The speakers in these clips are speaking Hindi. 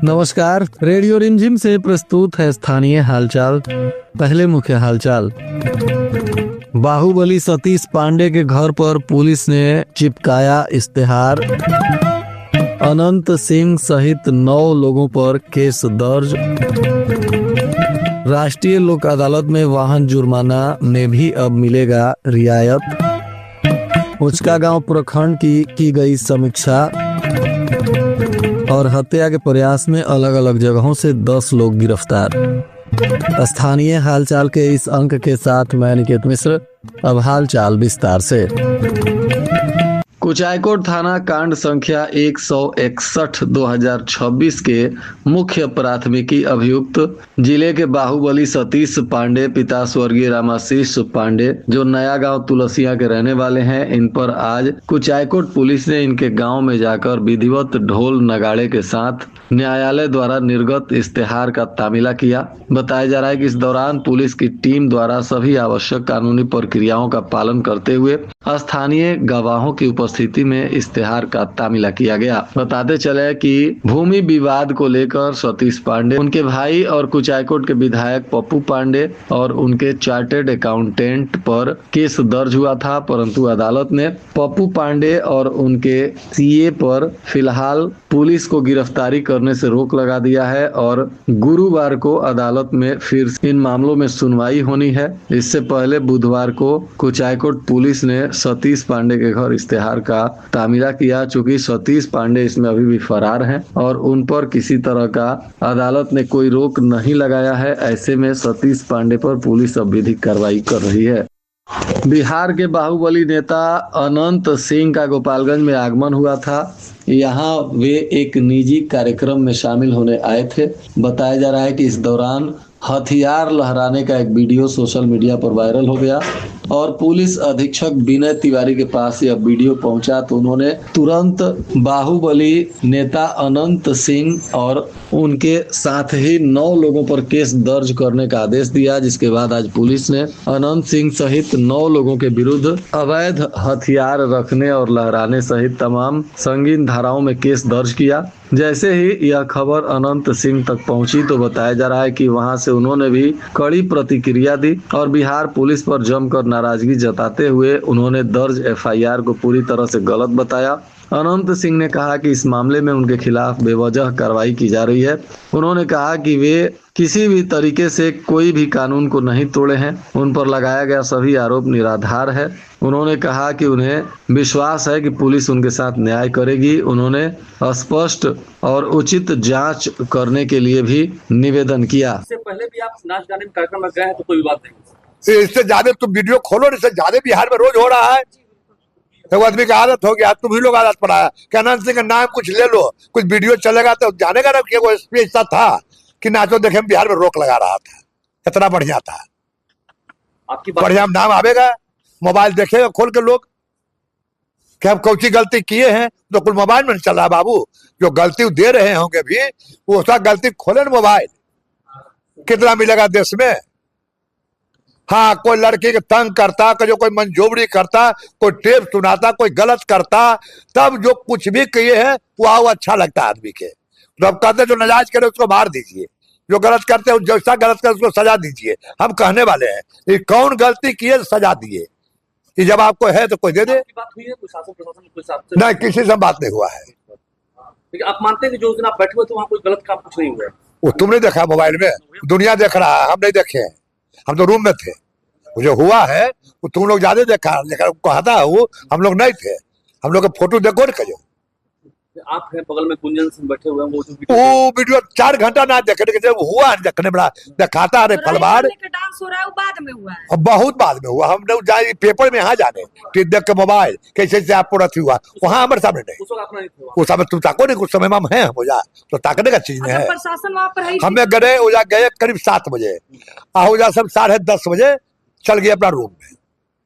नमस्कार, रेडियो रिमझिम से प्रस्तुत है स्थानीय हालचाल। पहले मुख्य हालचाल। बाहुबली सतीश पांडे के घर पर पुलिस ने चिपकाया इश्तेहार। अनंत सिंह सहित 9 लोगों पर केस दर्ज। राष्ट्रीय लोक अदालत में वाहन जुर्माना में भी अब मिलेगा रियायत। उचका गांव प्रखंड की गई समीक्षा। और हत्या के प्रयास में अलग अलग जगहों से 10 लोग गिरफ्तार। स्थानीय हालचाल के इस अंक के साथ मैं निकेत मिश्र। अब हालचाल विस्तार से। कुचायकोट थाना कांड संख्या 161/2026 के मुख्य प्राथमिकी अभियुक्त जिले के बाहुबली सतीश पांडे पिता स्वर्गीय रामाशीष पांडे जो नया गांव तुलसिया के रहने वाले हैं, इन पर आज कुचायकोट पुलिस ने इनके गांव में जाकर विधिवत ढोल नगाड़े के साथ न्यायालय द्वारा निर्गत इश्तेहार का तामीला किया। बताया जा रहा है कि इस दौरान पुलिस की टीम द्वारा सभी आवश्यक कानूनी प्रक्रियाओं का पालन करते हुए स्थानीय गवाहों की उपस्थिति में इश्तेहार का तामीला किया गया। बताते चले कि भूमि विवाद को लेकर सतीश पांडे, उनके भाई और कुचायकोट के विधायक पप्पू पांडे और उनके चार्टेड अकाउंटेंट पर केस दर्ज हुआ था, परंतु अदालत ने पप्पू पांडे और उनके सीए पर फिलहाल पुलिस को गिरफ्तारी करने से रोक लगा दिया है और गुरुवार को अदालत में फिर इन मामलों में सुनवाई होनी है। इससे पहले बुधवार को कुचायकोट पुलिस ने सतीश पांडे के घर इश्तेहार का तामीला किया। चूंकि सतीश पांडे इसमें अभी भी फरार हैं और उन पर किसी तरह का अदालत ने कोई रोक नहीं लगाया है, ऐसे में सतीश पांडे पर पुलिस अब विधिक कार्रवाई कर रही है। बिहार के बाहुबली नेता अनंत सिंह का गोपालगंज में आगमन हुआ था। यहाँ वे एक निजी कार्यक्रम में शामिल होने आए थे। बताया जा रहा है कि इस दौरान हथियार लहराने का एक वीडियो सोशल मीडिया पर वायरल हो गया और पुलिस अधीक्षक विनय तिवारी के पास यह वीडियो पहुंचा तो उन्होंने तुरंत बाहुबली नेता अनंत सिंह और उनके साथ ही 9 लोगों पर केस दर्ज करने का आदेश दिया, जिसके बाद आज पुलिस ने अनंत सिंह सहित 9 लोगों के विरुद्ध अवैध हथियार रखने और लहराने सहित तमाम संगीन धाराओं में केस दर्ज किया। जैसे ही यह खबर अनंत सिंह तक पहुंची तो बताया जा रहा है कि वहां से उन्होंने भी कड़ी प्रतिक्रिया दी और बिहार पुलिस पर जमकर नाराजगी जताते हुए उन्होंने दर्ज एफआईआर को पूरी तरह से गलत बताया। अनंत सिंह ने कहा कि इस मामले में उनके खिलाफ बेवजह कार्रवाई की जा रही है। उन्होंने कहा कि वे किसी भी तरीके से कोई भी कानून को नहीं तोड़े हैं, उन पर लगाया गया सभी आरोप निराधार है। उन्होंने कहा कि उन्हें विश्वास है कि पुलिस उनके साथ न्याय करेगी। उन्होंने स्पष्ट और उचित जांच करने के लिए भी निवेदन किया। इससे पहले भी आप नाच गाने में कार्यक्रम में गए हैं तो कोई बात नहीं। इससे ज्यादा तुम वीडियो खोलो, इससे ज्यादा बिहार में रोज हो रहा है। तो आदमी का आदत हो गया, तुम भी लोग आदत पड़ा है कि अनंत सिंह का नाम कुछ ले लो, कुछ वीडियो चलेगा तो जानेगा ना कि वो ऐसा था कि नाचो देखे में बिहार में रोक लगा रहा था। इतना बढ़िया था, आपकी बढ़िया नाम आवेगा, मोबाइल देखेगा खोल के लोग कि हम कौन सी गलती किए हैं तो कुल मोबाइल में नहीं चल रहा बाबू। जो गलती दे रहे होंगे भी वो उसका गलती खोले ना मोबाइल, कितना मिलेगा देश में। हाँ, कोई लड़की के तंग करता, जो कोई मंजूबरी करता, कोई टेप सुनाता, कोई गलत करता, तब जो कुछ भी किए हैं वो अच्छा लगता है आदमी के। तो अब कहते जो नाजायज करे उसको मार दीजिए, जो गलत करते हैं जैसा गलत करे उसको सजा दीजिए। हम कहने वाले हैं ये कौन गलती किए सजा दिए, कि जब आपको है तो कोई दे दे। बात हुई है शासन प्रशासन नहीं, किसी से बात नहीं हुआ है। लेकिन आप मानते हैं कि जो दिन आप बैठे हुए थे वहाँ कोई गलत काम कुछ नहीं हुआ? वो तुमने देखा मोबाइल में, दुनिया देख रहा है, हम नहीं देखे हैं, हम तो रूम में थे। वो जो हुआ है वो तुम लोग ज्यादा देखा, कहता है वो, हम लोग नहीं थे। हम लोग का फोटो देखो ना, आप हैं बगल में गुंजन सिंह बैठे हुए हैं, वो वीडियो 4 घंटा ना देखने के हुआ देखने बड़ा दिखाता है फलवार डांस हो रहा है, वो बाद में हुआ है, बहुत बाद में हुआ। हम लोग जाए पेपर में यहाँ जाने कि देख के मोबाइल कैसे से आपको रखी हुआ, वहाँ हमारे सामने नहीं। उस समय तुम ताको नहीं, कुछ समय में हम है हो जा तो ताकने का चीज नहीं है। प्रशासन वहाँ पर हमें गए करीब 7 बजे, आहुजा सब 10:30 बजे चल गए अपना रूम में।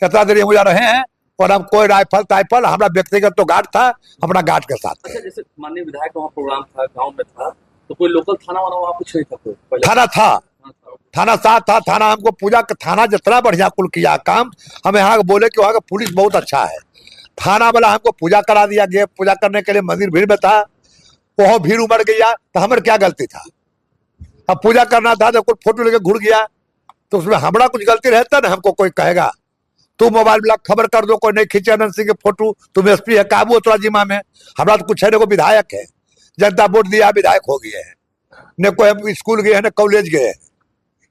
कितना देर हो जा रहे हैं और हम कोई राइफल हमारा व्यक्तिगत तो गार्ड था, अपना गार्ड के साथ। अच्छा, जैसे माननीय विधायक वहाँ प्रोग्राम था, गांव में था, तो कोई लोकल थाना वाला वहाँ कुछ नहीं था? थाना था, थाना साथ था। थाना हमको पूजा, थाना जितना बढ़िया कुल किया काम, हमें यहाँ बोले कि वहाँ का पुलिस बहुत अच्छा है। थाना वाला हमको पूजा करा दिया गया, पूजा करने के लिए मंदिर भीड़ में था, वह भीड़ उमड़ गया तो हमारे क्या गलती था? अब पूजा करना था तो कोई फोटो लेके घुड़ गया तो उसमें हमारा कुछ गलती रहता ना, हमको कोई कहेगा तू मोबाइल में खबर कर दो, कोई नहीं खींचे अनंत सिंह के फोटो, तुम एसपी है, काबू हो थोड़ा जिम्मा में, हमारा तो कुछ है ना, को विधायक है, जनता वोट दिया विधायक हो गए हैं, न कोई स्कूल गए हैं न कॉलेज गए हैं।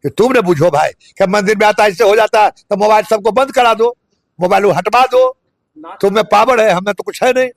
कि तुमने बुझो भाई कि मंदिर में आता ऐसे हो जाता तो मोबाइल सबको बंद करा दो, मोबाइल हटवा दो, तुम्हें पावर है, हमें तो कुछ है नहीं।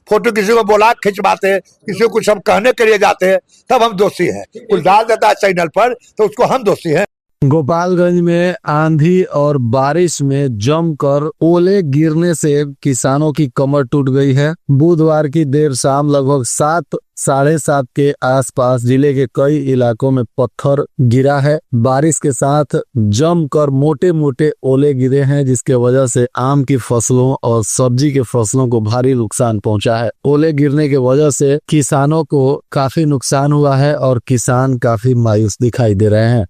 फोटो किसी को बोला खिंचवाते, किसी को कुछ हम कहने के लिए जाते, तब हम दोषी हैं। कुछ डाल देता है चैनल पर तो उसको हम दोषी हैं। गोपालगंज में आंधी और बारिश में जमकर ओले गिरने से किसानों की कमर टूट गई है। बुधवार की देर शाम लगभग 7-7:30 के आसपास जिले के कई इलाकों में पत्थर गिरा है। बारिश के साथ जमकर मोटे मोटे ओले गिरे हैं, जिसके वजह से आम की फसलों और सब्जी के फसलों को भारी नुकसान पहुंचा है। ओले गिरने की वजह से किसानों को काफी नुकसान हुआ है और किसान काफी मायूस दिखाई दे रहे हैं।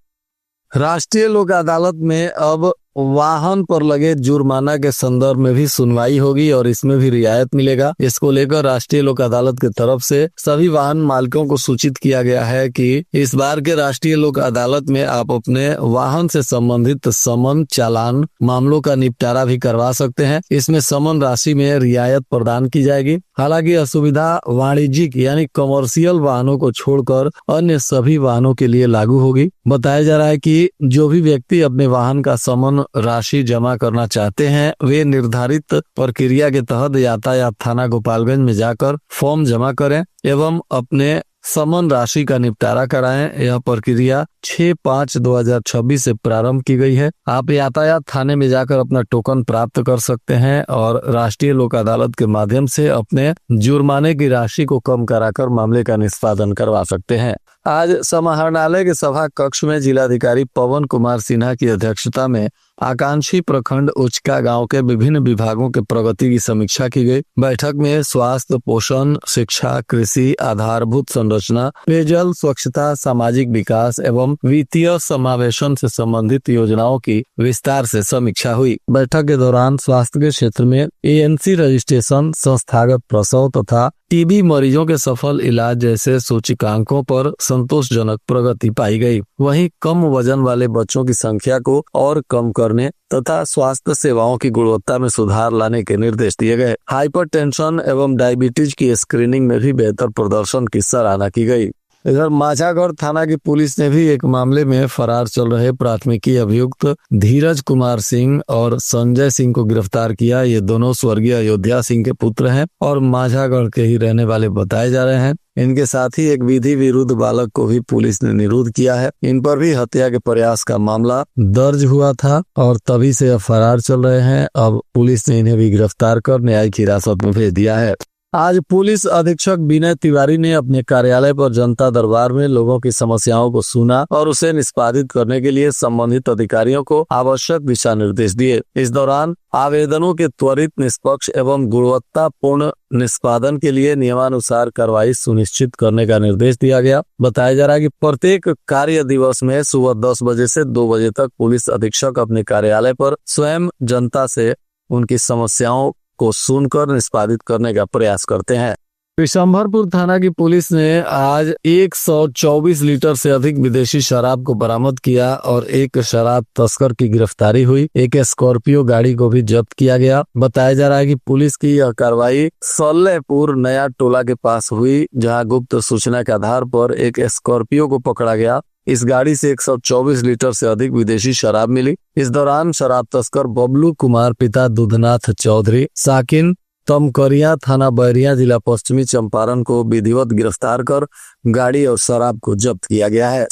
राष्ट्रीय लोक अदालत में अब वाहन पर लगे जुर्माना के संदर्भ में भी सुनवाई होगी और इसमें भी रियायत मिलेगा। इसको लेकर राष्ट्रीय लोक अदालत की तरफ से सभी वाहन मालिकों को सूचित किया गया है कि इस बार के राष्ट्रीय लोक अदालत में आप अपने वाहन से संबंधित समन चालान मामलों का निपटारा भी करवा सकते हैं। इसमें समन राशि में रियायत प्रदान की जाएगी। हालांकि असुविधा वाणिज्यिक यानी कमर्शियल वाहनों को छोड़कर अन्य सभी वाहनों के लिए लागू होगी। बताया जा रहा है कि जो भी व्यक्ति अपने वाहन का समन राशि जमा करना चाहते हैं वे निर्धारित प्रक्रिया के तहत यातायात थाना गोपालगंज में जाकर फॉर्म जमा करें एवं अपने समन राशि का निपटारा कराएं। यह प्रक्रिया 6/5/2026 से प्रारंभ की गई है। आप यातायात थाने में जाकर अपना टोकन प्राप्त कर सकते हैं और राष्ट्रीय लोक अदालत के माध्यम से अपने जुर्माने की राशि को कम कराकर मामले का निष्पादन करवा सकते हैं। आज समाहरणालय के सभा कक्ष में जिलाधिकारी पवन कुमार सिन्हा की अध्यक्षता में आकांक्षी प्रखंड उचका गांव के विभिन्न विभागों के प्रगति की समीक्षा की गई। बैठक में स्वास्थ्य, पोषण, शिक्षा, कृषि, आधारभूत संरचना, पेयजल, स्वच्छता, सामाजिक विकास एवं वित्तीय समावेशन से संबंधित योजनाओं की विस्तार से समीक्षा हुई। बैठक के दौरान स्वास्थ्य के क्षेत्र में ANC रजिस्ट्रेशन, संस्थागत प्रसव तथा टीबी मरीजों के सफल इलाज जैसे सूचकांकों पर संतोषजनक प्रगति पाई गई। वहीं कम वजन वाले बच्चों की संख्या को और कम करने तथा स्वास्थ्य सेवाओं की गुणवत्ता में सुधार लाने के निर्देश दिए गए। हाइपरटेंशन एवं डायबिटीज की स्क्रीनिंग में भी बेहतर प्रदर्शन की सराहना की गई। इधर माझागढ़ थाना की पुलिस ने भी एक मामले में फरार चल रहे प्राथमिकी अभियुक्त धीरज कुमार सिंह और संजय सिंह को गिरफ्तार किया। ये दोनों स्वर्गीय अयोध्या सिंह के पुत्र हैं और माझागढ़ के ही रहने वाले बताए जा रहे हैं। इनके साथ ही एक विधि विरुद्ध बालक को भी पुलिस ने निरुद्ध किया है। इन पर भी हत्या के प्रयास का मामला दर्ज हुआ था और तभी से फरार चल रहे हैं। अब पुलिस ने इन्हें भी गिरफ्तार कर न्यायिक हिरासत में भेज दिया है। आज पुलिस अधीक्षक विनय तिवारी ने अपने कार्यालय पर जनता दरबार में लोगों की समस्याओं को सुना और उसे निष्पादित करने के लिए संबंधित अधिकारियों को आवश्यक दिशा निर्देश दिए। इस दौरान आवेदनों के त्वरित, निष्पक्ष एवं गुणवत्तापूर्ण निष्पादन के लिए नियमानुसार कार्रवाई सुनिश्चित करने का निर्देश दिया गया। बताया जा रहा है कि प्रत्येक कार्य दिवस में सुबह 10 बजे से 2 बजे तक पुलिस अधीक्षक अपने कार्यालय पर स्वयं जनता से उनकी समस्याओं को सुनकर निष्पादित करने का प्रयास करते हैं। विशंभरपुर थाना की पुलिस ने आज 124 लीटर से अधिक विदेशी शराब को बरामद किया और एक शराब तस्कर की गिरफ्तारी हुई। एक स्कॉर्पियो गाड़ी को भी जब्त किया गया। बताया जा रहा है कि पुलिस की यह कार्रवाई सल्लेपुर नया टोला के पास हुई, जहां गुप्त सूचना के आधार पर एक स्कॉर्पियो को पकड़ा गया। इस गाड़ी से 124 लीटर से अधिक विदेशी शराब मिली। इस दौरान शराब तस्कर बबलू कुमार पिता दुधनाथ चौधरी साकिन तमकरिया थाना बैरिया जिला पश्चिमी चंपारण को विधिवत गिरफ्तार कर गाड़ी और शराब को जब्त किया गया है।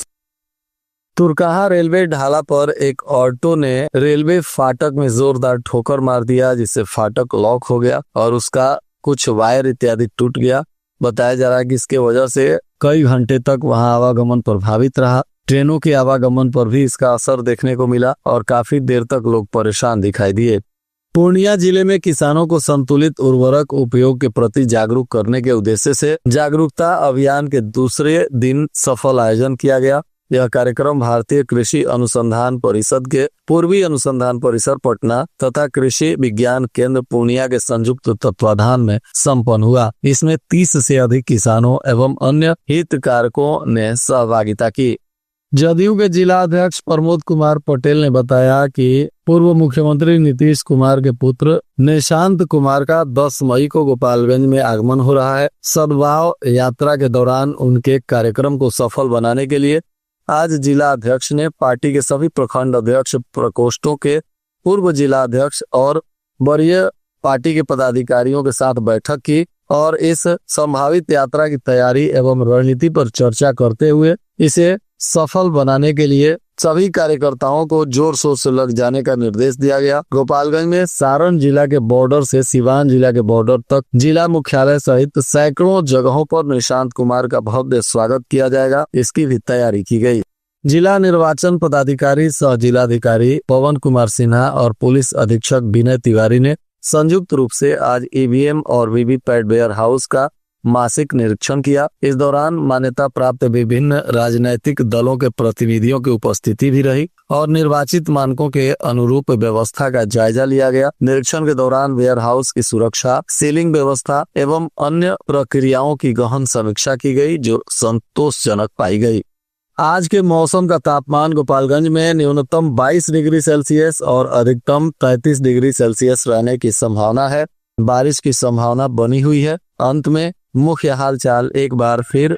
तुरकाहा रेलवे ढाला पर एक ऑटो ने रेलवे फाटक में जोरदार ठोकर मार दिया, जिससे फाटक लॉक हो गया और उसका कुछ वायर इत्यादि टूट गया। बताया जा रहा है कि इसके वजह से कई घंटे तक वहां आवागमन प्रभावित रहा। ट्रेनों के आवागमन पर भी इसका असर देखने को मिला और काफी देर तक लोग परेशान दिखाई दिए। पूर्णिया जिले में किसानों को संतुलित उर्वरक उपयोग के प्रति जागरूक करने के उद्देश्य से जागरूकता अभियान के दूसरे दिन सफल आयोजन किया गया। यह कार्यक्रम भारतीय कृषि अनुसंधान परिषद के पूर्वी अनुसंधान परिसर पटना तथा कृषि विज्ञान केंद्र पूर्णिया के संयुक्त तत्वाधान में संपन्न हुआ। इसमें 30 से अधिक किसानों एवं अन्य हितधारकों ने सहभागिता की। जदयू के जिला अध्यक्ष प्रमोद कुमार पटेल ने बताया कि पूर्व मुख्यमंत्री नीतीश कुमार के पुत्र निशांत कुमार का 10 मई को गोपालगंज में आगमन हो रहा है। सद्भाव यात्रा के दौरान उनके कार्यक्रम को सफल बनाने के लिए आज जिला अध्यक्ष ने पार्टी के सभी प्रखंड अध्यक्ष प्रकोष्ठों के पूर्व जिला अध्यक्ष और वरीय पार्टी के पदाधिकारियों के साथ बैठक की और इस संभावित यात्रा की तैयारी एवं रणनीति पर चर्चा करते हुए इसे सफल बनाने के लिए सभी कार्यकर्ताओं को जोर शोर से लग जाने का निर्देश दिया गया। गोपालगंज में सारण जिला के बॉर्डर से सिवान जिला के बॉर्डर तक जिला मुख्यालय सहित सैकड़ों जगहों पर निशांत कुमार का भव्य स्वागत किया जाएगा, इसकी भी तैयारी की गई। जिला निर्वाचन पदाधिकारी सह जिलाधिकारी पवन कुमार सिन्हा और पुलिस अधीक्षक विनय तिवारी ने संयुक्त रूप से आज ईवीएम और वीवीपैट वेयर हाउस का मासिक निरीक्षण किया। इस दौरान मान्यता प्राप्त विभिन्न राजनैतिक दलों के प्रतिनिधियों की उपस्थिति भी रही और निर्वाचित मानकों के अनुरूप व्यवस्था का जायजा लिया गया। निरीक्षण के दौरान वेयर हाउस की सुरक्षा, सीलिंग व्यवस्था एवं अन्य प्रक्रियाओं की गहन समीक्षा की गई, जो संतोषजनक पाई गई। आज के मौसम का तापमान गोपालगंज में न्यूनतम 22 डिग्री सेल्सियस और अधिकतम 33 डिग्री सेल्सियस रहने की संभावना है। बारिश की संभावना बनी हुई है। अंत में मुख्य हालचाल एक बार फिर।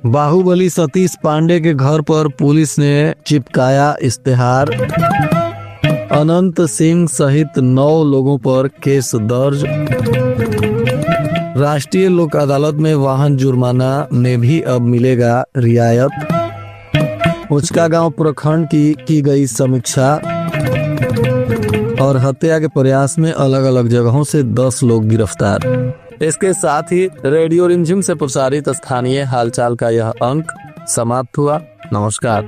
बाहुबली सतीश पांडे के घर पर पुलिस ने चिपकाया इश्तेहार। अनंत सिंह सहित 9 लोगों पर केस दर्ज। राष्ट्रीय लोक अदालत में वाहन जुर्माना में भी अब मिलेगा रियायत। उचका गांव प्रखंड की गई समीक्षा और हत्या के प्रयास में अलग अलग जगहों से 10 लोग गिरफ्तार। इसके साथ ही रेडियो रिमझिम से प्रसारित स्थानीय हालचाल का यह अंक समाप्त हुआ। नमस्कार।